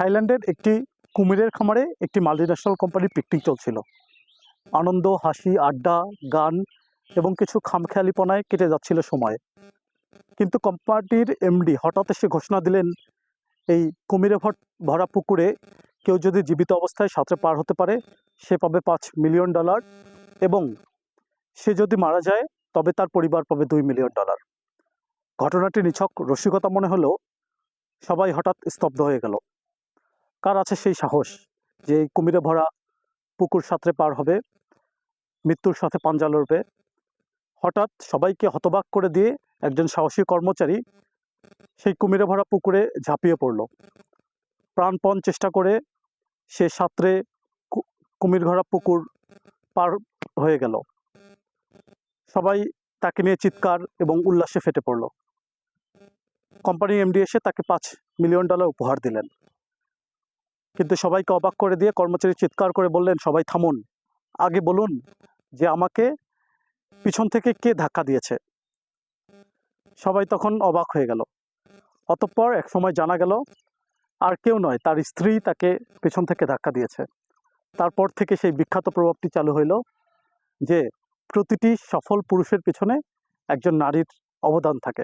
থাইল্যান্ডের একটি কুমিরের খামারে একটি মাল্টিন্যাশনাল কোম্পানির পিকনিক চলছিল। আনন্দ, হাসি, আড্ডা, গান এবং কিছু খামখেয়ালিপনায় কেটে যাচ্ছিল সময়। কিন্তু কোম্পানিটির এমডি হঠাৎ এসে ঘোষণা দিলেন, এই কুমিরে ভরা পুকুরে কেউ যদি জীবিত অবস্থায় সাঁতরে পার হতে পারে সে পাবে $5 মিলিয়ন, এবং সে যদি মারা যায় তবে তার পরিবার পাবে $2 মিলিয়ন। ঘটনাটি নিছক রসিকতা মনে হলেও সবাই হঠাৎ স্তব্ধ হয়ে গেল। কার আছে সেই সাহস যে এই কুমিরে ভরা পুকুর সাঁতরে পার হবে, মৃত্যুর সাথে পাঞ্জা লড়বে? হঠাৎ সবাইকে হতবাক করে দিয়ে একজন সাহসী কর্মচারী সেই কুমিরে ভরা পুকুরে ঝাঁপিয়ে পড়ল। প্রাণপণ চেষ্টা করে সে সাঁতরে কুমির ভরা পুকুর পার হয়ে গেল। সবাই তাকে নিয়ে চিৎকার এবং উল্লাসে ফেটে পড়ল। কোম্পানি এমডি এসে তাকে $5 মিলিয়ন উপহার দিলেন। কিন্তু সবাইকে অবাক করে দিয়ে কর্মচারী চিৎকার করে বললেন, সবাই থামুন, আগে বলুন যে আমাকে পিছন থেকে কে ধাক্কা দিয়েছে। সবাই তখন অবাক হয়ে গেল। অতঃপর এক সময় জানা গেল আর কেউ নয়, তার স্ত্রী তাকে পেছন থেকে ধাক্কা দিয়েছে। তারপর থেকে সেই বিখ্যাত প্রভাবটি চালু হইল যে প্রতিটি সফল পুরুষের পেছনে একজন নারীর অবদান থাকে।